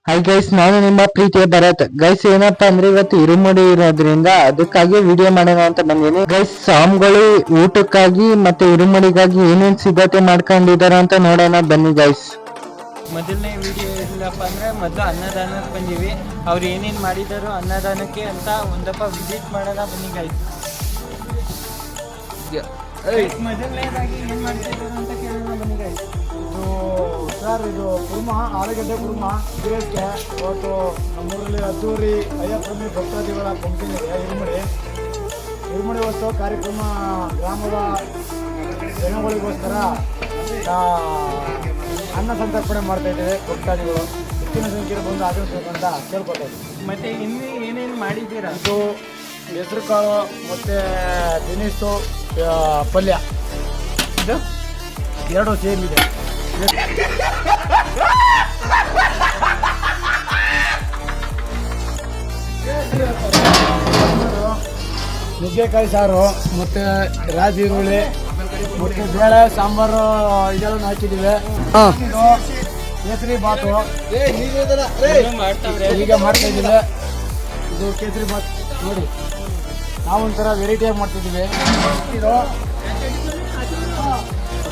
Hi guys, ನಾನು ನಿಮ್ಮ ಪ್ರೀತಿಯ ಭರತ್. ಗೈಸ್ ಏನಪ್ಪಾ ಅಂದ್ರೆ ಇವತ್ತು ಇರುಮುಡಿ ಇರೋದ್ರಿಂದ ಅದಕ್ಕಾಗಿ ವಿಡಿಯೋ ಮಾಡೋಣ ಅಂತ ಬಂದೀನಿ. ಗೈಸ್ ಸ್ವಾಮಿಗಳು ಊಟಕ್ಕಾಗಿ ಮತ್ತೆ ಇರುಮುಡಿಗಾಗಿ ಏನೇನ್ ಸಿದ್ಧತೆ ಮಾಡ್ಕೊಂಡಿದಾರ ಅಂತ ನೋಡೋಣ ಬನ್ನಿ ಗೈಸ್. ಮೊದಲನೇ ವಿಡಿಯೋ ಇಲ್ಲಪ್ಪ ಅಂದ್ರೆ ಮೊದಲು ಅನ್ನದಾನಕ್ಕೆ ಬಂದೀವಿ. ಅವ್ರು ಏನೇನು ಮಾಡಿದಾರೋ ಅನ್ನದಾನಕ್ಕೆ ಅಂತ ಒಂದಪ್ಪ ವಿಸಿಟ್ ಮಾಡೋಣ ಬನ್ನಿ ಗೈಸ್. ಮೊದಲನೇದಾಗಿ ಏನು ಮಾಡ್ತಾ ಇದ್ದಾರೆ ಅಂತ ಕೇಳೋಣ ಬನ್ನಿ ಗೈಸ್. ಸರ್, ಇದು ಕುರ್ಮಾ, ಆಲೂಗಡ್ಡೆ ಕುರ್ಮಾ ಗಿರಕ್ಕೆ ಇವತ್ತು ನಮ್ಮೂರಲ್ಲಿ ಅದ್ದೂರಿ ಅಯ್ಯಪ್ಪನ ಭಕ್ತಾದಿಗಳ ಫಂಕ್ಷನ್ ಇದೆ. ಇರುಮುಡಿ ಉತ್ಸವ ಕಾರ್ಯಕ್ರಮ ಗ್ರಾಮದ ಜನಗಳಿಗೋಸ್ಕರ ಅನ್ನ ಸಂತರ್ಪಣೆ ಮಾಡ್ತಾ ಇದ್ದೇವೆ. ಭಕ್ತಾದಿಗಳು ಹೆಚ್ಚಿನ ಸಂಖ್ಯೆಯಲ್ಲಿ ಬಂದು ಆಗಮಿಸಬೇಕು ಅಂತ ಕೇಳ್ಕೊತಾ ಇದ್ದೀವಿ. ಮತ್ತೆ ಇನ್ನು ಏನೇನು ಮಾಡಿದ್ದೀರಾ? ಇದು ಹೆಸರು ಕಾಳು ಮತ್ತು ದಿನೀಸು ಪಲ್ಯ, ಇದು ಎರಡು ಸೇರಿದೆ. ನುಗ್ಗೆಕಾಯಿ ಸಾರು ಮತ್ತು ರಾಜ ಈರುಳ್ಳಿ ಮತ್ತು ಬೇಳೆ ಸಾಂಬಾರು ಇದೆಲ್ಲ ಹಾಕಿದ್ದೀವಿ. ಇದು ಕೇಸರಿ ಬಾತು ಈಗ ಮಾಡ್ತಾ ಇದ್ದೀವಿ. ಇದು ಕೇಸರಿ ಬಾತ್ ನೋಡಿ, ನಾವು ಒಂಥರ ವೆರೈಟಿಯಾಗಿ ಮಾಡ್ತಿದ್ದೀವಿ. ಇದು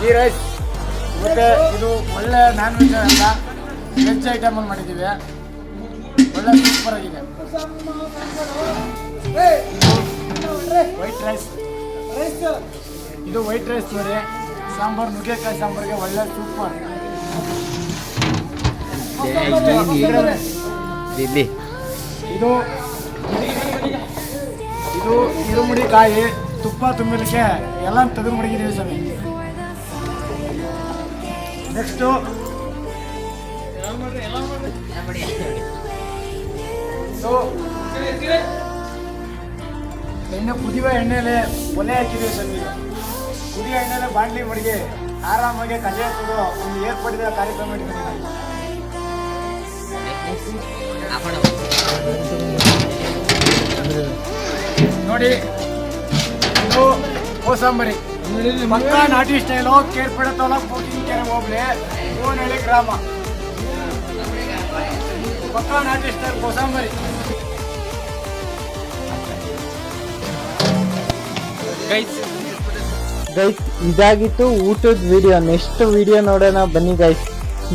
ಗೀ ರೈಸ್ ಮತ್ತು ಇದು ಒಳ್ಳೆ ನಾನ್ ವೆಜ್ ಅಲ್ಲ, ವೆಜ್ ಐಟಮಲ್ಲಿ ಮಾಡಿದ್ದೀವಿ. ಒಳ್ಳೆ ಸೂಪರ್ ಆಗಿದೆ. ವೈಟ್ ರೈಸ್, ಇದು ವೈಟ್ ರೈಸ್ ನೋಡಿ. ಸಾಂಬಾರು ನುಗ್ಗೆಕಾಯಿ ಸಾಂಬಾರಿಗೆ ಒಳ್ಳೆ ಸೂಪರ್. ಇದು ಇದು ಇರುಮುಡಿ ಕಾಯಿ ತುಪ್ಪ ತುಂಬಲಿಕ್ಕೆ ಎಲ್ಲ ತೆಗೆದು ಮಡಗಿದ್ದೀವಿ ಸ್ವಾಮಿ. ನೆಕ್ಸ್ಟು ಎಣ್ಣೆ ಕುದಿಯುವ ಎಣ್ಣೆಲೆ ಒಲೆ ಹಾಕಿದ್ದೀವಿ ಸ್ವಾಮಿ. ಕುದಿಯೋ ಎಣ್ಣೆಲೆ ಬಾಣಲಿ ಮಡಿಗೆ ಆರಾಮಾಗಿ ಕಜೆ ಹಾಕೋದು ಒಂದು ಏರ್ಪಡಿದ ಕಾರ್ಯಕ್ರಮ ಇಟ್ಕೊಂಡಿದ್ದೀವಿ ನೋಡಿ. ಇದು ಕೋಸಂಬರಿ ಪಕ್ಕಾ ನಾಟಿ ಸ್ಟೈಲು. ಕೇರ್ಪಡೆ ತಾಲೂಕು ಬೂಟಿನಕೆರೆ ಹೋಬಳಿ ಹೂವನಹಳ್ಳಿ ಗ್ರಾಮ. ಪಕ್ಕಾ ನಾಟಿ ಸ್ಟೈಲ್ ಕೋಸಂಬರಿ. ಗೈಸ್ ಇದಾಗಿತ್ತು ಊಟದ ವಿಡಿಯೋ. ನೆಕ್ಸ್ಟ್ ವಿಡಿಯೋ ನೋಡೋಣ ಬನ್ನಿ ಗೈಸ್.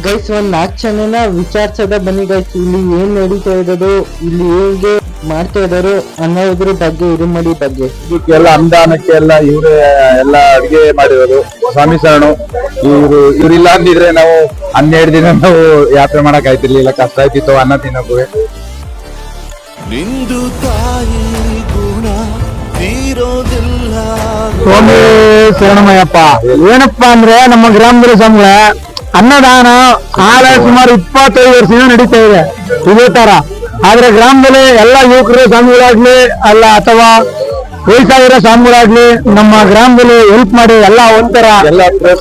ಗೈಸ್ ಒಂದ್ 4 ಜನನ ವಿಚಾರಿಸೋದ ಬನ್ನಿ ಗೈಸ್. ಇಲ್ಲಿ ಏನ್ ನಡೀತಾ ಇರೋದು, ಇಲ್ಲಿ ಹೇಗೆ ಮಾಡ್ತಾ ಇದಾರು ಅನ್ನೋದ್ರ ಬಗ್ಗೆ, ಇರುಮುಡಿ ಬಗ್ಗೆ. ಎಲ್ಲ ಅನುದಾನಕ್ಕೆ ಎಲ್ಲ ಇವರೇ ಎಲ್ಲ ಅಡಿಗೆ ಮಾಡಿರೋದು. ಸ್ವಾಮಿ ಶರಣು ಇವ್ರಿಲ್ಲ ಅಂದಿದ್ರೆ ನಾವು 12 ದಿನ ನಾವು ಯಾತ್ರೆ ಮಾಡಕ್ ಆಯ್ತಿರ್ಲಿಲ್ಲ, ಕಷ್ಟ ಆಯ್ತಿತ್ತು ಅನ್ನ ತಿನ್ನೋಕು. ನಿಂದು ತಾಯಿ ಗುಣ ತೀರೋದಿಲ್ಲ. ಸ್ವಾಮಿ ಶರಣಮಯ್ಯಪ್ಪ. ಏನಪ್ಪ ಅಂದ್ರೆ ನಮ್ಮ ಗ್ರಾಮದಲ್ಲಿ ಸ್ವಾಮಿಗಳ ಅನ್ನದಾನ ಸುಮಾರು 25 ವರ್ಷದಿಂದ ನಡೀತಾ ಇದೆ ಇದೇ ತರ. ಆದ್ರೆ ಗ್ರಾಮದಲ್ಲಿ ಎಲ್ಲ ಯುವಕರು ಸ್ವಾಮಿಗಳಾಗ್ಲಿ ಅಲ್ಲ ಅಥವಾ ವಯಸ್ಸಾಗಿರೋ ಸ್ವಾಮಿಗಳಾಗ್ಲಿ ನಮ್ಮ ಗ್ರಾಮದಲ್ಲಿ ಹೆಲ್ಪ್ ಮಾಡಿ ಎಲ್ಲ ಒಂಥರ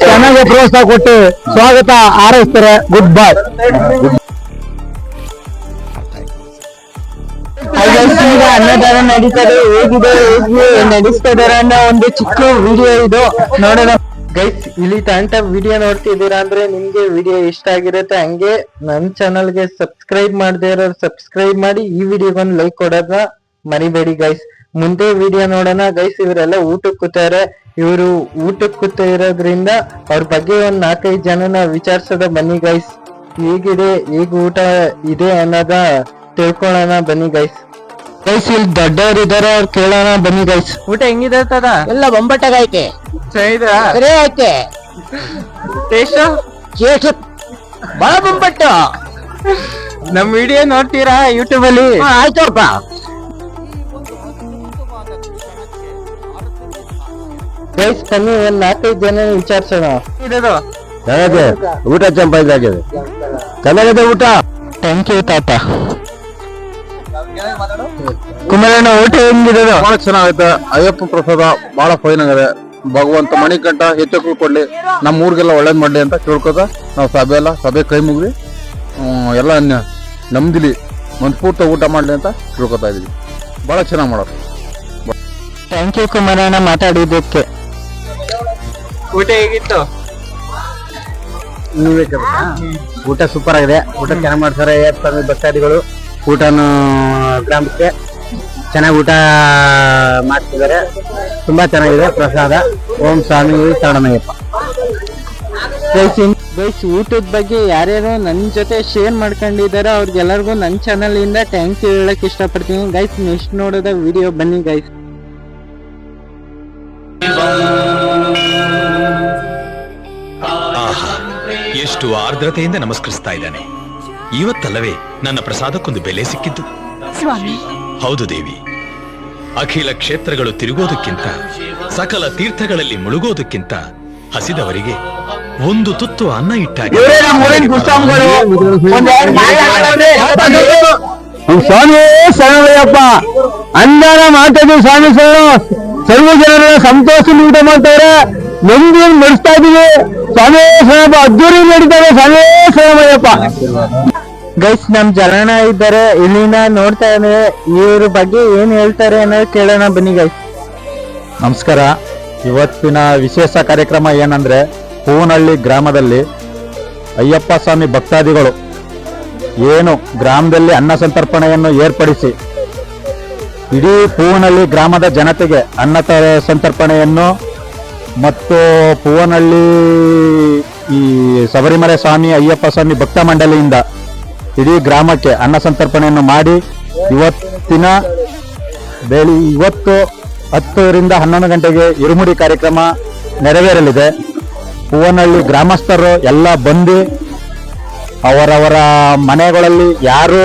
ಚೆನ್ನಾಗಿ ಪ್ರೋತ್ಸಾಹ ಕೊಟ್ಟು ಸ್ವಾಗತ ಹಾರೈಸ್ತಾರೆ. ಗುಡ್ ಬಾಯ್. ಅನ್ನದಾನ ನಡೀತಾರೆ, ಹೇಗಿದೆ ಹೇಗೆ ನಡೆಸ್ತಾ ಇದಾರೆ ಅನ್ನೋ ಒಂದು ಚಿಕ್ಕ ವಿಡಿಯೋ ಇದು ನೋಡೋಣ ಗೈಸ್. ಇಲ್ಲಿ ತಂಟ ವಿಡಿಯೋ ನೋಡ್ತಿದ್ದೀರಾ ಅಂದ್ರೆ ನಿಮ್ಗೆ ವಿಡಿಯೋ ಇಷ್ಟ ಆಗಿರುತ್ತೆ. ಹಂಗೆ ನನ್ ಚಾನಲ್ಗೆ ಸಬ್ಸ್ಕ್ರೈಬ್ ಮಾಡದೇ ಇರೋರು ಸಬ್ಸ್ಕ್ರೈಬ್ ಮಾಡಿ, ಈ ವಿಡಿಯೋಗೊಂದು ಲೈಕ್ ಕೊಡೋದನ್ನ ಮರಿಬೇಡಿ ಗೈಸ್. ಮುಂದೆ ವಿಡಿಯೋ ನೋಡೋಣ ಗೈಸ್. ಇವರೆಲ್ಲ ಊಟಕ್ಕೆ ಕೂತಾರೆ. ಇವರು ಊಟಕ್ಕೆ ಕೂತ ಇರೋದ್ರಿಂದ ಅವ್ರ ಬಗ್ಗೆ ಒಂದ್ 4-5 ಜನನ ವಿಚಾರಿಸೋದ ಬನ್ನಿ ಗೈಸ್. ಹೇಗಿದೆ, ಹೇಗೆ ಊಟ ಇದೆ ಅನ್ನೋದ ತಿಳ್ಕೊಳ್ಳೋಣ ಬನ್ನಿ ಗೈಸ್. ಗೈಸ್ ಇಲ್ಲಿ ದೊಡ್ಡವ್ರು ಇದಾರೆ, ಅವ್ರು ಕೇಳೋಣ ಬನ್ನಿ ಗೈಸ್. ಊಟ ಹೆಂಗಿದೆ ತದ? ಎಲ್ಲ ಬೊಂಬಟ್ಟಾಗೈತೆ, ಚೆನ್ನಾಗಿದೆ, ಐತೆ, ಟೇಸ್ಟ್ ಬಹಳ ಬೊಂಬಟ್ಟು. ನಮ್ ವಿಡಿಯೋ ನೋಡ್ತೀರಾ ಯೂಟ್ಯೂಬ್ ಅಲ್ಲಿ? ಆಯ್ತಪ್ಪ. ಗೈಸ್ ಬನ್ನಿ ಒಂದ್ 4-5 ಜನ ವಿಚಾರಿಸೋಣ. ಊಟ ಚಂಪಾಗಿದೆ, ಚೆನ್ನಾಗಿದೆ ಊಟ. ಥ್ಯಾಂಕ್ ಯು ತಾತ. ಕುಮಾರಣ್ಣ ಊಟ ಹೆಂಗಿದೆ? ಬಹಳ ಚೆನ್ನಾಗೈತೆ. ಅಯ್ಯಪ್ಪ ಪ್ರಸಾದ ಬಹಳ ಫೈನ್ ಆಗಿದೆ. ಭಗವಂತ ಮಣಿಕಂಠ ಹೆಚ್ಚು ಕೊಡ್ಲಿ, ನಮ್ಮ ಊರಿಗೆಲ್ಲ ಒಳ್ಳೇದ್ ಮಾಡ್ಲಿ ಅಂತ ಕೇಳ್ಕೋತ ನಾವು ಸಭೆ ಕೈ ಮುಗ್ರಿ ಎಲ್ಲ ನಮ್ದಿಲಿ ಮನ್ಸ್ಫೂರ್ತ ಊಟ ಮಾಡ್ಲಿ ಅಂತ ಕೇಳ್ಕೊತಾ ಇದೀವಿ. ಬಹಳ ಚೆನ್ನಾಗಿ ಮಾಡೋರು. ಥ್ಯಾಂಕ್ ಯು ಕುಮಾರಣ್ಣ ಮಾತಾಡಿದ್ದಕ್ಕೆ. ಊಟ ಹೇಗಿತ್ತು? ನೀವೇ ಕೇಳ್ಬೇಕಾ? ಊಟ ಸೂಪರ್ ಆಗಿದೆ, ಊಟ ಚೆನ್ನಾಗಿ ಮಾಡ್ತಾರೆ ಸ್ವಾಮಿ ಭಕ್ತಾದಿಗಳು. ಊಟನು ಗ್ರಾಮಕ್ಕೆ ಚೆನ್ನಾಗಿ ಊಟ ಮಾಡ್ತಿದ್ದಾರೆ, ತುಂಬಾ ಚೆನ್ನಾಗಿದೆ ಪ್ರಸಾದ. ಓಂ ಸ್ವಾಮಿ ಶರಣಮಯ್ಯಪ್ಪ. ಗೈಸ್ ಊಟದ ಬಗ್ಗೆ ಯಾರ್ಯಾರು ನನ್ನ ಜೊತೆ ಶೇರ್ ಮಾಡ್ಕೊಂಡಿದ್ದಾರೆ ಅವ್ರಿಗೆಲ್ಲರಿಗೂ ನನ್ನ ಚಾನಲ್ ಇಂದ ಥ್ಯಾಂಕ್ಸ್ ಹೇಳಕ್ ಇಷ್ಟಪಡ್ತೀನಿ ಗೈಸ್. ನೆಕ್ಸ್ಟ್ ನೋಡೋದ ವಿಡಿಯೋ ಬನ್ನಿ ಗೈಸ್. ಎಷ್ಟು ಆರ್ದ್ರತೆಯಿಂದ ನಮಸ್ಕರಿಸ್ತಾ ಇದ್ದಾನೆ. ಇವತ್ತಲ್ಲವೇ ನನ್ನ ಪ್ರಸಾದಕ್ಕೊಂದು ಬೆಲೆ ಸಿಕ್ಕಿದ್ದು. ಹೌದು ದೇವಿ, ಅಖಿಲ ಕ್ಷೇತ್ರಗಳು ತಿರುಗೋದಕ್ಕಿಂತ, ಸಕಲ ತೀರ್ಥಗಳಲ್ಲಿ ಮುಳುಗೋದಕ್ಕಿಂತ ಹಸಿದವರಿಗೆ ಒಂದು ತುತ್ತು ಅನ್ನ ಇಟ್ಟಾಗಿ ಸ್ವಾಮಿ ಶರಣಯ್ಯಪ್ಪ ಅಂದಾನ ಮಾತಾಡಿ. ಸ್ವಾಮಿ ಸರ್ವ ಜನರ ಸಂತೋಷ ಊಟ ಮಾಡ್ತಾರೆ, ನಮ್ದು ನಡೆಸ್ತಾ ಇದೀವಿ. ಸ್ವಾಮಿ ಶರಣಪ್ಪ ಅದ್ದೂರಿ ನಡೀತಾರೆ. ಸ್ವಾಮಿ ಶರಣಯ್ಯಪ್ಪ. ಗೈಸ್ ನಮ್ ಜನ ಇದ್ದಾರೆ ಇಲ್ಲಿಂದ ನೋಡ್ತಾ ಇದ್ದಾರೆ, ಇವ್ರ ಬಗ್ಗೆ ಏನ್ ಹೇಳ್ತಾರೆ ಅನ್ನೋದು ಕೇಳೋಣ ಬನ್ನಿ ಗೈಸ್. ನಮಸ್ಕಾರ. ಇವತ್ತಿನ ವಿಶೇಷ ಕಾರ್ಯಕ್ರಮ ಏನಂದ್ರೆ, ಹೂವನಹಳ್ಳಿ ಗ್ರಾಮದಲ್ಲಿ ಅಯ್ಯಪ್ಪ ಸ್ವಾಮಿ ಭಕ್ತಾದಿಗಳು ಏನು ಗ್ರಾಮದಲ್ಲಿ ಅನ್ನ ಸಂತರ್ಪಣೆಯನ್ನು ಏರ್ಪಡಿಸಿ ಇಡೀ ಹೂವನಹಳ್ಳಿ ಗ್ರಾಮದ ಜನತೆಗೆ ಅನ್ನ ಸಂತರ್ಪಣೆಯನ್ನು ಮತ್ತು ಹೂವನಹಳ್ಳಿ ಈ ಶಬರಿಮಲೆ ಸ್ವಾಮಿ ಅಯ್ಯಪ್ಪ ಸ್ವಾಮಿ ಭಕ್ತ ಮಂಡಳಿಯಿಂದ ಇಡೀ ಗ್ರಾಮಕ್ಕೆ ಅನ್ನ ಸಂತರ್ಪಣೆಯನ್ನು ಮಾಡಿ ಇವತ್ತು 10 ರಿಂದ 11 ಗಂಟೆಗೆ ಇರುಮುಡಿ ಕಾರ್ಯಕ್ರಮ ನೆರವೇರಲಿದೆ. ಹೂವನಹಳ್ಳಿ ಗ್ರಾಮಸ್ಥರು ಎಲ್ಲ ಬಂದು ಅವರವರ ಮನೆಗಳಲ್ಲಿ ಯಾರು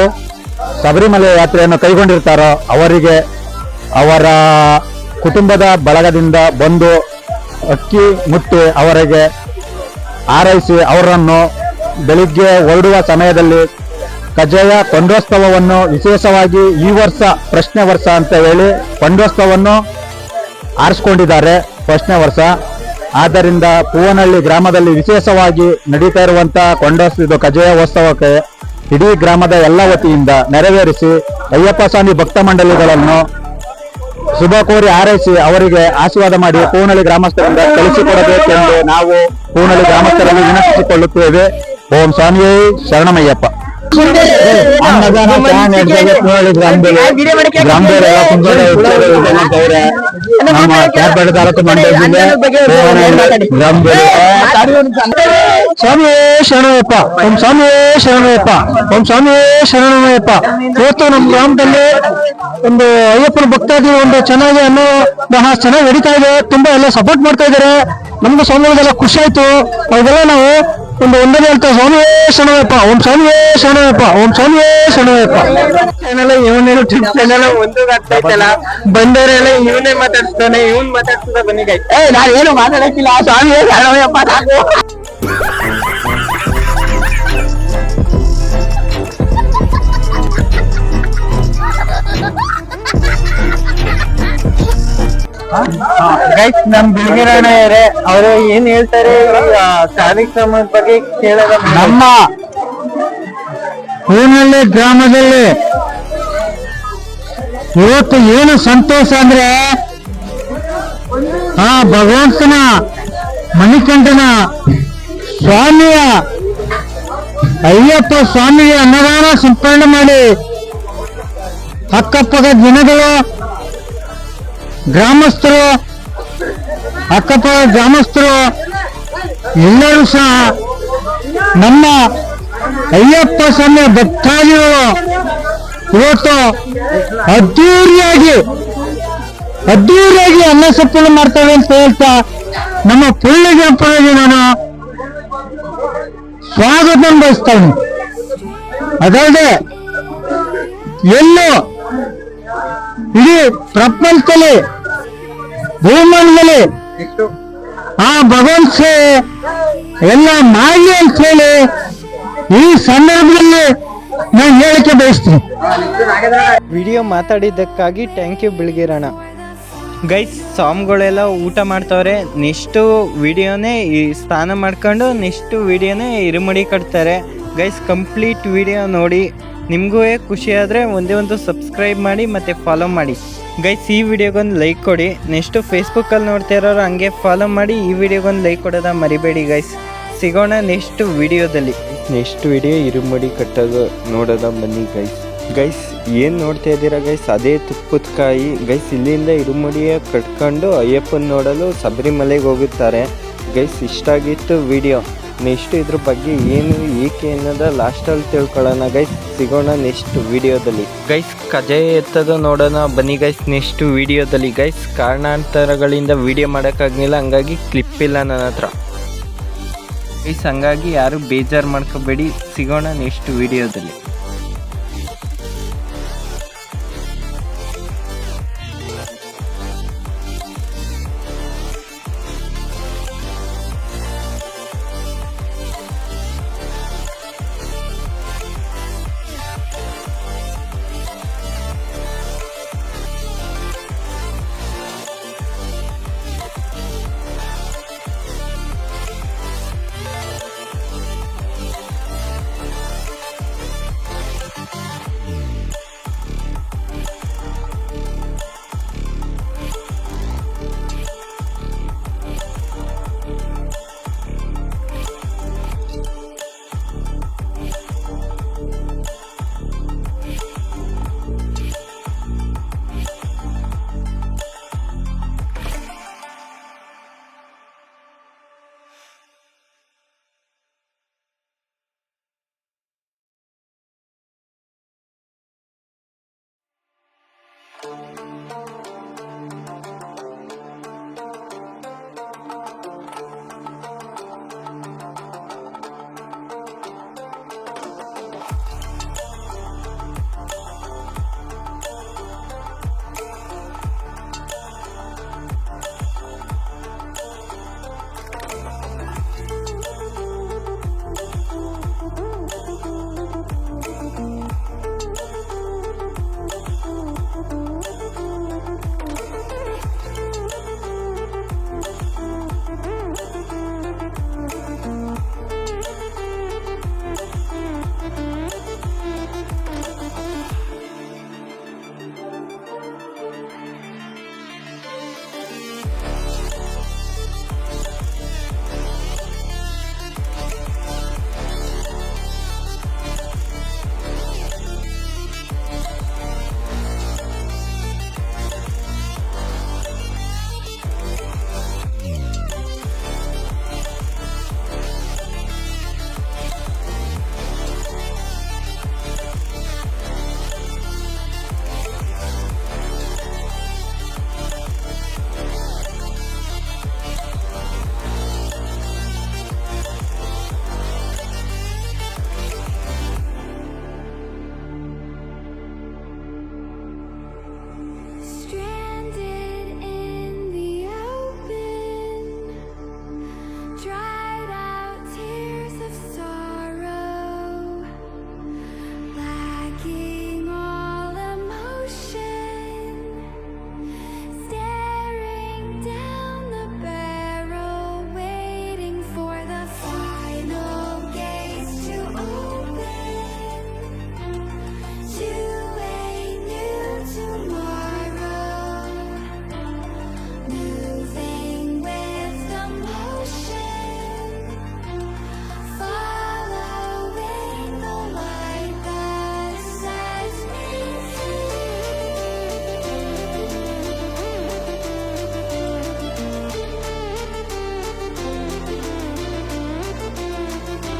ಶಬರಿಮಲೆ ಯಾತ್ರೆಯನ್ನು ಕೈಗೊಂಡಿರ್ತಾರೋ ಅವರಿಗೆ ಅವರ ಕುಟುಂಬದ ಬಳಗದಿಂದ ಬಂದು ಅಕ್ಕಿ ಮುಟ್ಟಿ ಅವರಿಗೆ ಆರೈಸಿ ಅವರನ್ನು ಬೆಳಿಗ್ಗೆ ಹೊರಡುವ ಸಮಯದಲ್ಲಿ ಕಜ್ಜಾಯ ಕೊಂಡೋತ್ಸವವನ್ನು ವಿಶೇಷವಾಗಿ ಈ ವರ್ಷ ಪ್ರಶ್ನೆ ವರ್ಷ ಅಂತ ಹೇಳಿ ಕೊಂಡೋತ್ಸವವನ್ನು ಆರಿಸಿಕೊಂಡಿದ್ದಾರೆ. ಪ್ರಶ್ನೆ ವರ್ಷ ಆದ್ದರಿಂದ ಹೂವನಹಳ್ಳಿ ಗ್ರಾಮದಲ್ಲಿ ವಿಶೇಷವಾಗಿ ನಡೀತಾ ಇರುವಂತ ಕೊಂಡೋತ್ಸವ ಕಜ್ಜಾಯೋತ್ಸವಕ್ಕೆ ಇಡೀ ಗ್ರಾಮದ ಎಲ್ಲ ವತಿಯಿಂದ ನೆರವೇರಿಸಿ ಅಯ್ಯಪ್ಪ ಸ್ವಾಮಿ ಭಕ್ತ ಮಂಡಳಿಗಳನ್ನು ಶುಭ ಕೋರಿ ಆರೈಸಿ ಅವರಿಗೆ ಆಶೀರ್ವಾದ ಮಾಡಿ ಹೂವನಹಳ್ಳಿ ಗ್ರಾಮಸ್ಥರಿಂದ ಕಳಿಸಿಕೊಡಬೇಕೆಂದು ನಾವು ಹೂವನಹಳ್ಳಿ ಗ್ರಾಮಸ್ಥರಲ್ಲಿ ವಿನಂತಿಸಿಕೊಳ್ಳುತ್ತೇವೆ. ಓಂ ಸ್ವಾಮಿಯೇ ಶರಣಮಯ್ಯಪ್ಪ. ಅನ್ನದಾನ ಗ್ರಾಮದವರು ಎಲ್ಲ ಕುಂದವ್ರೆ ನಮ್ಮ ಕ್ಯಾರ್ಪೇಟೆ ತಾಲೂಕು ಮಂಡ್ಯ ಜಿಲ್ಲೆ ಸ್ವಾಮಿ ಶರಣಯ್ಯಪ್ಪ. ಓಂ ಸ್ವಾಮಿ ಶರಣಯ್ಯಪ್ಪ. ಓಂ ಸ್ವಾಮಿ ಶರಣಯ್ಯಪ್ಪ. ಇವತ್ತು ನಮ್ಮ ಗ್ರಾಮದಲ್ಲಿ ಒಂದು ಅಯ್ಯಪ್ಪನ ಭಕ್ತಾದಿ ಒಂದು ಚೆನ್ನಾಗಿ ಅನ್ನೋ ಬಹಳ ಚೆನ್ನಾಗಿ ನಡೀತಾ ಇದೆ. ತುಂಬಾ ಎಲ್ಲ ಸಪೋರ್ಟ್ ಮಾಡ್ತಾ ಇದ್ದಾರೆ. ನಮ್ಗೆ ಸ್ವಾಮಿಗಳಿಗೆಲ್ಲ ಖುಷಿ ಆಯ್ತು. ಅವೆಲ್ಲ ನಾವು ಒಂದೇ ಹೇಳ್ತಾ ಸ್ವಾಮಿ ಶರಣಯ್ಯಪ್ಪ. ಓಂ ಸ್ವಾಮಿ ಶರಣಯ್ಯಪ್ಪ. ಓಂ ಸ್ವಾಮಿ ಶರಣಯ್ಯಪ್ಪ. ಚಾನಲ್ ಇವನೇನು ಚಾನಲ್ ಒಂದು ಆಗ್ತಾ ಇತ್ತಲ್ಲ, ಬಂದವರೆಲ್ಲ ಇವನೇ ಮಾತಾಡ್ತಾನೆ, ಇವನ್ ಮಾತಾಡ್ತದ ಬನ್ನಿ ಗೈ. ನಾನು ಏನು ಮಾತಾಡಕ್ಕಿಲ್ಲ, ಸ್ವಾಮಿ ಶರಣಯ್ಯಪ್ಪ ಸಾಕು. ಗೈಸ್ ನಮ್ ಬಿಳಿಗಿರಣ್ಣ ಅವರು ಏನ್ ಹೇಳ್ತಾರೆ ಕಾರ್ಯಕ್ರಮದ ಬಗ್ಗೆ ಕೇಳೋದ. ನಮ್ಮ ಹೂವನಹಳ್ಳಿ ಗ್ರಾಮದಲ್ಲಿ ಇವತ್ತು ಏನು ಸಂತೋಷ ಅಂದ್ರೆ, ಭಗವಂತನ ಮಣಿಕಂಠನ ಸ್ವಾಮಿಯ ಅಯ್ಯಪ್ಪ ಸ್ವಾಮಿಗೆ ಅನ್ನದಾನ ಸಂಪರ್ಣೆ ಮಾಡಿ ಅಕ್ಕಪಕ್ಕದ ಜನಗಳು ಗ್ರಾಮಸ್ಥರು ಎಲ್ಲರೂ ಸಹ ನಮ್ಮ ಅಯ್ಯಪ್ಪ ಸ್ವಾಮಿಯ ಭಕ್ತಾದಿಗಳು ಇವತ್ತು ಅದ್ದೂರಿಯಾಗಿ ಅನ್ನ ಸಂಪರ್ಣೆ ಮಾಡ್ತೇವೆ ಅಂತ ಹೇಳ್ತಾ ನಮ್ಮ ಪುಳ್ಳಿಗೆ ನಾನು ಸ್ವಾಗತ ಬಯಸ್ತೇನೆ. ಅದಲ್ಲದೆ ಎಲ್ಲೂ ಇಡೀ ಪ್ರಪಂಚದಲ್ಲಿ ಭೂಮಂಡಲದಲ್ಲಿ ಭಗವಂತ ಎಲ್ಲ ಮಾಡಲಿ ಅಂತ ಹೇಳಿ ಈ ಸಂದರ್ಭದಲ್ಲಿ ನಾನು ಹೇಳಿಕೆ ಬಯಸ್ತೀನಿ. ವಿಡಿಯೋ ಮಾತಾಡಿದ್ದಕ್ಕಾಗಿ ಥ್ಯಾಂಕ್ ಯು ಬಿಳಿಗಿರಣ್ಣ. ಗೈಸ್ ಸ್ವಾಮಿಗಳೆಲ್ಲ ಊಟ ಮಾಡ್ತವ್ರೆ. ನೆಕ್ಸ್ಟು ವಿಡಿಯೋನೇ ಈ ಸ್ನಾನ ಮಾಡ್ಕೊಂಡು ನೆಕ್ಸ್ಟ್ ವಿಡಿಯೋನೇ ಇರುಮುಡಿ ಕಟ್ತಾರೆ. ಗೈಸ್ ಕಂಪ್ಲೀಟ್ ವಿಡಿಯೋ ನೋಡಿ. ನಿಮಗೂ ಖುಷಿ ಆದರೆ ಒಂದೇ ಒಂದು ಸಬ್ಸ್ಕ್ರೈಬ್ ಮಾಡಿ ಮತ್ತು ಫಾಲೋ ಮಾಡಿ. ಗೈಸ್ ಈ ವಿಡಿಯೋಗೊಂದು ಲೈಕ್ ಕೊಡಿ. ನೆಕ್ಸ್ಟು ಫೇಸ್ಬುಕ್ಕಲ್ಲಿ ನೋಡ್ತಾ ಇರೋರು ಹಂಗೆ ಫಾಲೋ ಮಾಡಿ. ಈ ವಿಡಿಯೋಗೊಂದು ಲೈಕ್ ಕೊಡೋದ ಮರಿಬೇಡಿ ಗೈಸ್. ಸಿಗೋಣ ನೆಕ್ಸ್ಟ್ ವಿಡಿಯೋದಲ್ಲಿ. ನೆಕ್ಸ್ಟ್ ವಿಡಿಯೋ ಇರುಮಡಿ ಕಟ್ಟೋದು ನೋಡೋದ ಬನ್ನಿ ಗೈಸ್ ಏನು ನೋಡ್ತಾ ಇದ್ದೀರಾ ಗೈಸ್, ಅದೇ ತುಪ್ಪದ ಕಾಯಿ ಗೈಸ್. ಇಲ್ಲಿಂದ ಇರುಮುಡಿಯ ಕಟ್ಕೊಂಡು ಅಯ್ಯಪ್ಪನ ನೋಡಲು ಶಬರಿಮಲೆಗೆ ಹೋಗುತ್ತಾರೆ ಗೈಸ್. ಇಷ್ಟ ಆಗಿತ್ತು ವಿಡಿಯೋ. ನೆಕ್ಸ್ಟ್ ಇದ್ರ ಬಗ್ಗೆ ಏನು ಏಕೆ ಅನ್ನೋದ ಲಾಸ್ಟಲ್ಲಿ ತಿಳ್ಕೊಳ್ಳೋಣ ಗೈಸ್. ಸಿಗೋಣ ನೆಕ್ಸ್ಟ್ ವಿಡಿಯೋದಲ್ಲಿ ಗೈಸ್. ಕಜೆ ಎತ್ತದ ನೋಡೋಣ ಬನ್ನಿ ಗೈಸ್ ನೆಕ್ಸ್ಟ್ ವಿಡಿಯೋದಲ್ಲಿ ಗೈಸ್. ಕಾರಣಾಂತರಗಳಿಂದ ವಿಡಿಯೋ ಮಾಡೋಕ್ಕಾಗಲಿಲ್ಲ, ಹಂಗಾಗಿ ಕ್ಲಿಪ್ ಇಲ್ಲ ನನ್ನ ಹತ್ರ ಗೈಸ್. ಹಂಗಾಗಿ ಯಾರು ಬೇಜಾರು ಮಾಡ್ಕೋಬೇಡಿ. ಸಿಗೋಣ ನೆಕ್ಸ್ಟ್ ವಿಡಿಯೋದಲ್ಲಿ.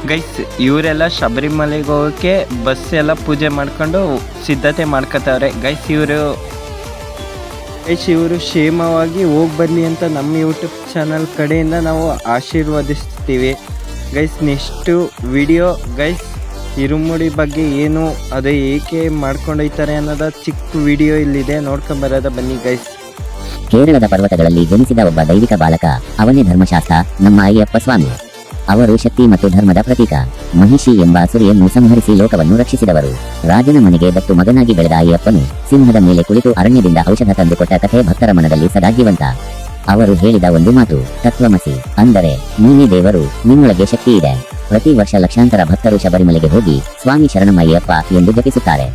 ಗೈಸ್ ಇವರೆಲ್ಲ ಶಬರಿಮಲೆಗೆ ಹೋಗೋಕ್ಕೆ ಬಸ್ ಎಲ್ಲ ಪೂಜೆ ಮಾಡ್ಕೊಂಡು ಸಿದ್ಧತೆ ಮಾಡ್ಕೋತಾವ್ರೆ ಗೈಸ್. ಇವರು ಕ್ಷೇಮವಾಗಿ ಹೋಗಿ ಬರಲಿ ಅಂತ ನಮ್ಮ ಯೂಟ್ಯೂಬ್ ಚಾನಲ್ ಕಡೆಯಿಂದ ನಾವು ಆಶೀರ್ವದಿಸ್ತೀವಿ ಗೈಸ್. ನೆಕ್ಸ್ಟು ವಿಡಿಯೋ ಗೈಸ್ ಇರುಮುಡಿ ಬಗ್ಗೆ ಏನು ಅದೇ ಏಕೆ ಮಾಡ್ಕೊಂಡೊಯ್ತಾರೆ ಅನ್ನೋದ ಚಿಕ್ಕ ವಿಡಿಯೋ ಇಲ್ಲಿದೆ, ನೋಡ್ಕೊಂಬರೋದ ಬನ್ನಿ ಗೈಸ್. ಕೇರಳದ ಪರ್ವತಗಳಲ್ಲಿ ಜನಿಸಿದ ಒಬ್ಬ ದೈವಿಕ ಬಾಲಕ, ಅವನೇ ಧರ್ಮಶಾಸ್ತ್ರ, ನಮ್ಮ ಅಯ್ಯಪ್ಪ ಸ್ವಾಮಿ. ಅವರು ಶಕ್ತಿ ಮತ್ತು ಧರ್ಮದ ಪ್ರತೀಕ. ಮಹಿಷಿ ಎಂಬ ಅಸುರಿಯನ್ನು ಸಂಹರಿಸಿ ಲೋಕವನ್ನು ರಕ್ಷಿಸಿದವರು. ರಾಜನ ಮನೆಗೆ ದತ್ತು ಮಗನಾಗಿ ಬೆಳೆದ ಅಯ್ಯಪ್ಪನು ಸಿಂಹದ ಮೇಲೆ ಕುಳಿತು ಅರಣ್ಯದಿಂದ ಔಷಧ ತಂದುಕೊಟ್ಟ ಕಥೆ ಭಕ್ತರ ಮನದಲ್ಲಿ ಸದಾ ಜೀವಂತ. ಅವರು ಹೇಳಿದ ಒಂದು ಮಾತು ತತ್ವಮಸಿ, ಅಂದರೆ ನೀನೇ ದೇವರು, ನಿನ್ನೊಳಗೆ ಶಕ್ತಿ ಇದೆ. ಪ್ರತಿ ವರ್ಷ ಲಕ್ಷಾಂತರ ಭಕ್ತರು ಶಬರಿಮಲೆಗೆ ಹೋಗಿ ಸ್ವಾಮಿ ಶರಣಂ ಅಯ್ಯಪ್ಪ ಎಂದು ಜಪಿಸುತ್ತಾರೆ.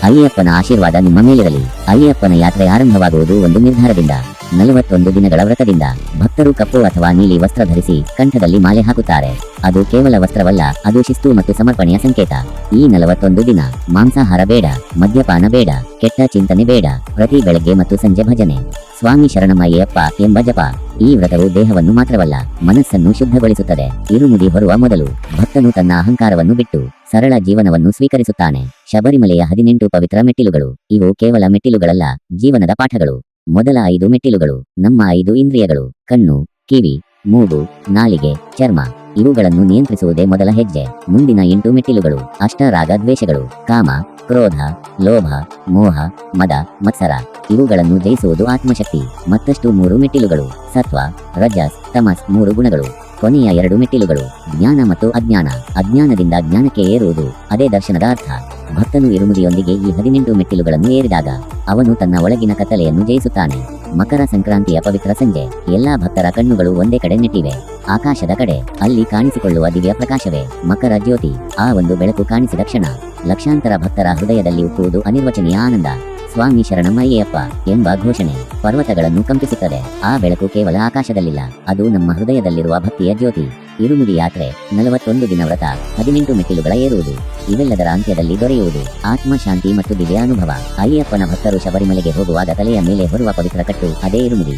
ಅಯ್ಯಪ್ಪನ ಆಶೀರ್ವಾದ ನಿಮ್ಮ ಮೇಲಿರಲಿ. ಅಯ್ಯಪ್ಪನ ಯಾತ್ರೆ ಆರಂಭವಾಗುವುದು ಒಂದು ನಿರ್ಧಾರದಿಂದ. 41 ದಿನಗಳ ವ್ರತದಿಂದ ಭಕ್ತರು ಕಪ್ಪು ಅಥವಾ ನೀಲಿ ವಸ್ತ್ರ ಧರಿಸಿ ಕಂಠದಲ್ಲಿ ಮಾಲೆ ಹಾಕುತ್ತಾರೆ. ಅದು ಕೇವಲ ವಸ್ತ್ರವಲ್ಲ, ಅದು ಶಿಸ್ತು ಮತ್ತು ಸಮರ್ಪಣೆಯ ಸಂಕೇತ. ಈ 41 ದಿನ ಮಾಂಸಾಹಾರ ಬೇಡ, ಮದ್ಯಪಾನ ಬೇಡ, ಕೆಟ್ಟ ಚಿಂತನೆ ಬೇಡ. ಪ್ರತಿ ಬೆಳಗ್ಗೆ ಮತ್ತು ಸಂಜೆ ಭಜನೆ, ಸ್ವಾಮಿ ಶರಣಮಯ್ಯಪ್ಪ ಎಂಬ ಜಪ. ಈ ವ್ರತವು ದೇಹವನ್ನು ಮಾತ್ರವಲ್ಲ, ಮನಸ್ಸನ್ನು ಶುದ್ಧಗೊಳಿಸುತ್ತದೆ. ಇರುಮುಡಿ ಹೊರುವ ಮೊದಲು ಭಕ್ತನು ತನ್ನ ಅಹಂಕಾರವನ್ನು ಬಿಟ್ಟು ಸರಳ ಜೀವನವನ್ನು ಸ್ವೀಕರಿಸುತ್ತಾನೆ. ಶಬರಿಮಲೆಯ 18 ಪವಿತ್ರ ಮೆಟ್ಟಿಲುಗಳು. ಇವು ಕೇವಲ ಮೆಟ್ಟಿಲುಗಳಲ್ಲ, ಜೀವನದ ಪಾಠಗಳು. ಮೊದಲ 5 ಮೆಟ್ಟಿಲುಗಳು ನಮ್ಮ 5 ಇಂದ್ರಿಯಗಳು: ಕಣ್ಣು, ಕಿವಿ, ಮೂಗು, ನಾಲಿಗೆ, ಚರ್ಮ. ಇವುಗಳನ್ನು ನಿಯಂತ್ರಿಸುವುದೇ ಮೊದಲ ಹೆಜ್ಜೆ. ಮುಂದಿನ 8 ಮೆಟ್ಟಿಲುಗಳು: ಅಷ್ಟರಾಗ ದ್ವೇಷಗಳು, ಕಾಮ, ಕ್ರೋಧ, ಲೋಭ, ಮೋಹ, ಮದ, ಮತ್ಸರ. ಇವುಗಳನ್ನು ಜಯಿಸುವುದು ಆತ್ಮಶಕ್ತಿ. ಮತ್ತಷ್ಟು 3 ಮೆಟ್ಟಿಲುಗಳು: ಸತ್ವ, ರಜಸ್, ತಮಸ್. 3 ಗುಣಗಳು. ಕೊನೆಯ 2 ಮೆಟ್ಟಿಲುಗಳು: ಜ್ಞಾನ ಮತ್ತು ಅಜ್ಞಾನ. ಅಜ್ಞಾನದಿಂದ ಜ್ಞಾನಕ್ಕೆ ಏರುವುದು, ಅದೇ ದರ್ಶನದ ಅರ್ಥ. ಭಕ್ತನು ಇರುಮುಡಿಯೊಂದಿಗೆ ಈ 18 ಮೆಟ್ಟಿಲುಗಳನ್ನು ಏರಿದಾಗ ಅವನು ತನ್ನ ಒಳಗಿನ ಕತ್ತಲೆಯನ್ನು ಜಯಿಸುತ್ತಾನೆ. ಮಕರ ಸಂಕ್ರಾಂತಿಯ ಪವಿತ್ರ ಸಂಜೆ. ಎಲ್ಲಾ ಭಕ್ತರ ಕಣ್ಣುಗಳು ಒಂದೇ ಕಡೆ ನೆಟ್ಟಿವೆ, ಆಕಾಶದ ಕಡೆ. ಅಲ್ಲಿ ಕಾಣಿಸಿಕೊಳ್ಳುವ ದಿವ್ಯ ಪ್ರಕಾಶವೇ ಮಕರ ಜ್ಯೋತಿ. ಆ ಒಂದು ಬೆಳಕು ಕಾಣಿಸಿದ ಕ್ಷಣ ಲಕ್ಷಾಂತರ ಭಕ್ತರ ಹೃದಯದಲ್ಲಿ ಉಕ್ಕುವುದು ಅನಿರ್ವಚನೀಯ ಆನಂದ. ಸ್ವಾಮಿ ಶರಣಮಯ್ಯಪ್ಪ ಎಂಬ ಘೋಷಣೆ ಪರ್ವತಗಳನ್ನು ಕಂಪಿಸುತ್ತದೆ. ಆ ಬೆಳಕು ಕೇವಲ ಆಕಾಶದಲ್ಲಿಲ್ಲ, ಅದು ನಮ್ಮ ಹೃದಯದಲ್ಲಿರುವ ಭಕ್ತಿಯ ಜ್ಯೋತಿ. ಇರುಮುಡಿ ಯಾತ್ರೆ, 41 ದಿನ ವ್ರತ, 18 ಮೆಟ್ಟಿಲುಗಳ ಏರುವುದು. ಇವೆಲ್ಲದರ ಅಂತ್ಯದಲ್ಲಿ ದೊರೆಯುವುದು ಆತ್ಮ ಶಾಂತಿ ಮತ್ತು ದಿವ್ಯ ಅನುಭವ. ಅಯ್ಯಪ್ಪನ ಭಕ್ತರು ಶಬರಿಮಲೆಗೆ ಹೋಗುವಾಗ ತಲೆಯ ಮೇಲೆ ಹೊರುವ ಪವಿತ್ರ ಕಟ್ಟು ಅದೇ ಇರುಮುಡಿ.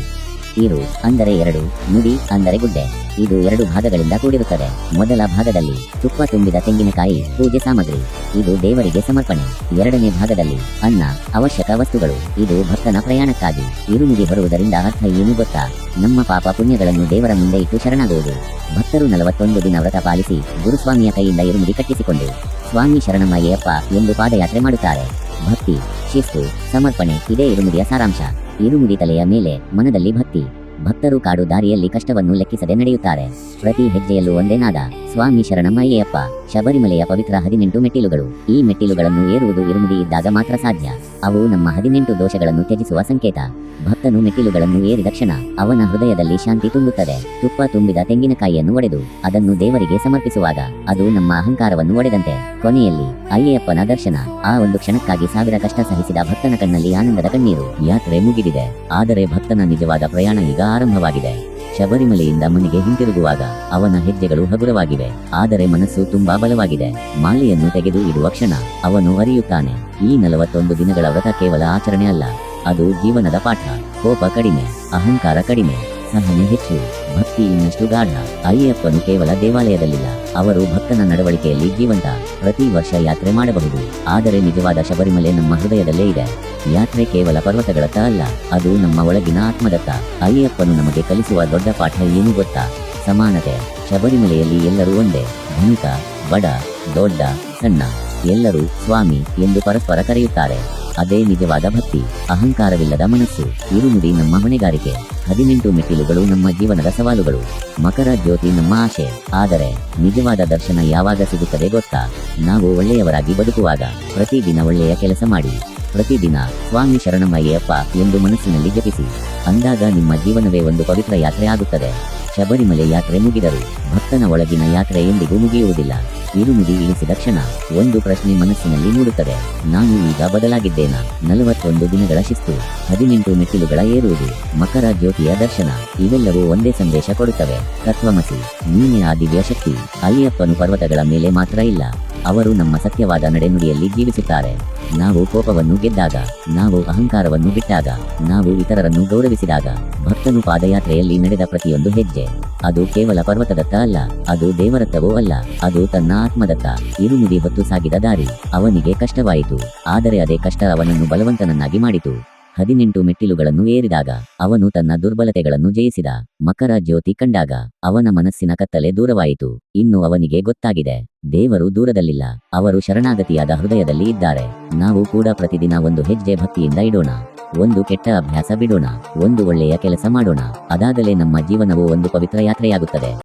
ಇರು ಅಂದರೆ 2, ಮುಡಿ ಅಂದರೆ ಗುಡ್ಡೆ. ಇದು 2 ಭಾಗಗಳಿಂದ ಕೂಡಿರುತ್ತದೆ. ಮೊದಲ ಭಾಗದಲ್ಲಿ ತುಪ್ಪ ತುಂಬಿದ ತೆಂಗಿನಕಾಯಿ, ಪೂಜೆ ಸಾಮಗ್ರಿ, ಇದು ದೇವರಿಗೆ ಸಮರ್ಪಣೆ. 2ನೇ ಭಾಗದಲ್ಲಿ ಅನ್ನ, ಅವಶ್ಯಕ ವಸ್ತುಗಳು, ಇದು ಭಕ್ತನ ಪ್ರಯಾಣಕ್ಕಾಗಿ. ಇರುಮುಡಿ ಬರುವುದರಿಂದ ಅರ್ಥ ಏನು ಗೊತ್ತಾ? ನಮ್ಮ ಪಾಪ ಪುಣ್ಯಗಳನ್ನು ದೇವರ ಮುಂದೆ ಇಟ್ಟು ಶರಣಾಗುವುದು. ಭಕ್ತರು 41 ದಿನ ವ್ರತ ಪಾಲಿಸಿ ಗುರುಸ್ವಾಮಿಯ ಕೈಯಿಂದ ಇರುಮುಡಿ ಕಟ್ಟಿಸಿಕೊಂಡು ಸ್ವಾಮಿ ಶರಣಮಯ್ಯಪ್ಪ ಎಂದು ಪಾದಯಾತ್ರೆ ಮಾಡುತ್ತಾರೆ. ಭಕ್ತಿ, ಶಿಸ್ತು, ಸಮರ್ಪಣೆ, ಇದೇ ಇರುಮುಡಿಯ ಸಾರಾಂಶ. ಇರುಮುಡಿ ತಲೆಯ ಮೇಲೆ, ಮನದಲ್ಲಿ ಭಕ್ತಿ. ಭಕ್ತರು ಕಾಡು ದಾರಿಯಲ್ಲಿ ಕಷ್ಟವನ್ನು ಲೆಕ್ಕಿಸದೆ ನಡೆಯುತ್ತಾರೆ. ಪ್ರತಿ ಹೆಜ್ಜೆಯಲ್ಲೂ ಒಂದೇ ನಾದ: ಸ್ವಾಮಿ ಶರಣಮಯ್ಯಪ್ಪ. ಶಬರಿಮಲೆಯ ಪವಿತ್ರ 18 ಮೆಟ್ಟಿಲುಗಳು. ಈ ಮೆಟ್ಟಿಲುಗಳನ್ನು ಏರುವುದು ಇರುಮುಡಿ ಇದ್ದಾಗ ಮಾತ್ರ ಸಾಧ್ಯ. ಅವು ನಮ್ಮ 18 ದೋಷಗಳನ್ನು ತ್ಯಜಿಸುವ ಸಂಕೇತ. ಭಕ್ತನು ಮೆಟ್ಟಿಲುಗಳನ್ನು ಏರಿದ ಕ್ಷಣ ಅವನ ಹೃದಯದಲ್ಲಿ ಶಾಂತಿ ತುಂಬುತ್ತದೆ. ತುಪ್ಪ ತುಂಬಿದ ತೆಂಗಿನಕಾಯಿಯನ್ನು ಒಡೆದು ಅದನ್ನು ದೇವರಿಗೆ ಸಮರ್ಪಿಸುವಾಗ ಅದು ನಮ್ಮ ಅಹಂಕಾರವನ್ನು ಒಡೆದಂತೆ. ಕೊನೆಯಲ್ಲಿ ಅಯ್ಯಪ್ಪನ ದರ್ಶನ. ಆ ಒಂದು ಕ್ಷಣಕ್ಕಾಗಿ 1000 ಕಷ್ಟ ಸಹಿಸಿದ ಭಕ್ತನ ಕಣ್ಣಲ್ಲಿ ಆನಂದದ ಕಣ್ಣೀರು. ಯಾತ್ರೆ ಮುಗಿದಿದೆ, ಆದರೆ ಭಕ್ತನ ನಿಜವಾದ ಪ್ರಯಾಣ ಈಗ ಆರಂಭವಾಗಿದೆ. ಶಬರಿಮಲೆಯಿಂದ ಮನೆಗೆ ಹಿಂತಿರುಗುವಾಗ ಅವನ ಹೆಜ್ಜೆಗಳು ಹಗುರವಾಗಿವೆ, ಆದರೆ ಮನಸ್ಸು ತುಂಬಾ ಬಲವಾಗಿದೆ. ಮಾಲೆಯನ್ನು ತೆಗೆದು ಇಡುವ ಕ್ಷಣ ಅವನು ಅರಿಯುತ್ತಾನೆ, ಈ 41 ದಿನಗಳ ವ್ರತ ಕೇವಲ ಆಚರಣೆ ಅಲ್ಲ, ಅದು ಜೀವನದ ಪಾಠ. ಕೋಪ ಕಡಿಮೆ, ಅಹಂಕಾರ ಕಡಿಮೆ, ಸಹನೆ ಹೆಚ್ಚು, ಭಕ್ತಿ ಇನ್ನಷ್ಟು ಗಾಢ. ಅಯ್ಯಪ್ಪನು ಕೇವಲ ದೇವಾಲಯದಲ್ಲಿಲ್ಲ, ಅವರು ಭಕ್ತನ ನಡವಳಿಕೆಯಲ್ಲಿ ಜೀವಂತ. ಪ್ರತಿ ವರ್ಷ ಯಾತ್ರೆ ಮಾಡಬಹುದು, ಆದರೆ ನಿಜವಾದ ಶಬರಿಮಲೆ ನಮ್ಮ ಹೃದಯದಲ್ಲೇ ಇದೆ. ಯಾತ್ರೆ ಕೇವಲ ಪರ್ವತಗಳತ್ತ ಅಲ್ಲ, ಅದು ನಮ್ಮ ಒಳಗಿನ ಆತ್ಮದತ್ತ. ಅಯ್ಯಪ್ಪನು ನಮಗೆ ಕಲಿಸುವ ದೊಡ್ಡ ಪಾಠ ಏನು ಗೊತ್ತಾ? ಸಮಾನತೆ. ಶಬರಿಮಲೆಯಲ್ಲಿ ಎಲ್ಲರೂ ಒಂದೇ. ಧನಿಕ, ಬಡ, ದೊಡ್ಡ, ಸಣ್ಣ, ಎಲ್ಲರೂ ಸ್ವಾಮಿ ಎಂದು ಪರಸ್ಪರ ಕರೆಯುತ್ತಾರೆ. ಅದೇ ನಿಜವಾದ ಭಕ್ತಿ. ಅಹಂಕಾರವಿಲ್ಲದ ಮನಸ್ಸು. ಇರುಮುಡಿ ನಮ್ಮ ಹೊಣೆಗಾರಿಕೆ. 18 ಮೆಟ್ಟಿಲುಗಳು ನಮ್ಮ ಜೀವನದ ಸವಾಲುಗಳು. ಮಕರ ಜ್ಯೋತಿ ನಮ್ಮ ಆಶೆ. ಆದರೆ ನಿಜವಾದ ದರ್ಶನ ಯಾವಾಗ ಸಿಗುತ್ತದೆ ಗೊತ್ತಾ? ನಾವು ಒಳ್ಳೆಯವರಾಗಿ ಬದುಕುವಾಗ. ಪ್ರತಿದಿನ ಒಳ್ಳೆಯ ಕೆಲಸ ಮಾಡಿ, ಪ್ರತಿದಿನ ಸ್ವಾಮಿ ಶರಣಮಯ್ಯಪ್ಪ ಎಂದು ಮನಸ್ಸಿನಲ್ಲಿ ಜಪಿಸಿ. ಅಂದಾಗ ನಿಮ್ಮ ಜೀವನವೇ ಒಂದು ಪವಿತ್ರ ಯಾತ್ರೆ ಆಗುತ್ತದೆ. ಶಬರಿಮಲೆ ಯಾತ್ರೆ ಮುಗಿದರು, ಭಕ್ತನ ಒಳಗಿನ ಯಾತ್ರೆ ಎಂದಿಗೂ ಮುಗಿಯುವುದಿಲ್ಲ. ಇರುಮುಡಿ ಇಳಿಸಿದ ಕ್ಷಣ ಒಂದು ಪ್ರಶ್ನೆ ಮನಸ್ಸಿನಲ್ಲಿ ಮೂಡುತ್ತದೆ: ನಾನು ಈಗ ಬದಲಾಗಿದ್ದೇನಾ? 41 ದಿನಗಳ ಶಿಸ್ತು, 18 ಮೆಟ್ಟಿಲುಗಳ ಏರುವುದು, ಮಕರ ಜ್ಯೋತಿಯ ದರ್ಶನ, ಇವೆಲ್ಲವೂ ಒಂದೇ ಸಂದೇಶ ಕೊಡುತ್ತವೆ: ತತ್ವಮಸಿ, ನೀನೇ ಆ ದಿವ್ಯ ಶಕ್ತಿ. ಅಯ್ಯಪ್ಪನು ಪರ್ವತಗಳ ಮೇಲೆ ಮಾತ್ರ ಇಲ್ಲ, ಅವರು ನಮ್ಮ ಸತ್ಯವಾದ ನಡೆನುಡಿಯಲ್ಲಿ ಜೀವಿಸುತ್ತಾರೆ. ನಾವು ಕೋಪವನ್ನು ಗೆದ್ದಾಗ, ನಾವು ಅಹಂಕಾರವನ್ನು ಬಿಟ್ಟಾಗ, ನಾವು ಇತರರನ್ನು ಗೌರವಿಸಿದಾಗ, ಭಕ್ತನು ಪಾದಯಾತ್ರೆಯಲ್ಲಿ ನಡೆದ ಪ್ರತಿಯೊಂದು ಹೆಜ್ಜೆ ಅದು ಕೇವಲ ಪರ್ವತದತ್ತ ಅಲ್ಲ, ಅದು ದೇವರತ್ತವೂ ಅಲ್ಲ, ಅದು ತನ್ನ ಆತ್ಮದತ್ತ. ಇರುಮುಡಿ ಹೊತ್ತು ಸಾಗಿದ ದಾರಿ ಅವನಿಗೆ ಕಷ್ಟವಾಯಿತು, ಆದರೆ ಅದೇ ಕಷ್ಟ ಅವನನ್ನು ಬಲವಂತನನ್ನಾಗಿ ಮಾಡಿತು. 18 ಮೆಟ್ಟಿಲುಗಳನ್ನು ಏರಿದಾಗ ಅವನು ತನ್ನ ದುರ್ಬಲತೆಗಳನ್ನು ಜಯಿಸಿದ. ಮಕರ ಜ್ಯೋತಿ ಕಂಡಾಗ ಅವನ ಮನಸ್ಸಿನ ಕತ್ತಲೆ ದೂರವಾಯಿತು. ಇನ್ನು ಅವನಿಗೆ ಗೊತ್ತಾಗಿದೆ, ದೇವರು ದೂರದಲ್ಲಿಲ್ಲ, ಅವರು ಶರಣಾಗತಿಯಾದ ಹೃದಯದಲ್ಲಿ ಇದ್ದಾರೆ. ನಾವು ಕೂಡ ಪ್ರತಿದಿನ ಒಂದು ಹೆಜ್ಜೆ ಭಕ್ತಿಯಿಂದ ಇಡೋಣ, ಒಂದು ಕೆಟ್ಟ ಅಭ್ಯಾಸ ಬಿಡೋಣ, ಒಂದು ಒಳ್ಳೆಯ ಕೆಲಸ ಮಾಡೋಣ. ಅದಾಗಲೇ ನಮ್ಮ ಜೀವನವು ಒಂದು ಪವಿತ್ರ ಯಾತ್ರೆಯಾಗುತ್ತದೆ.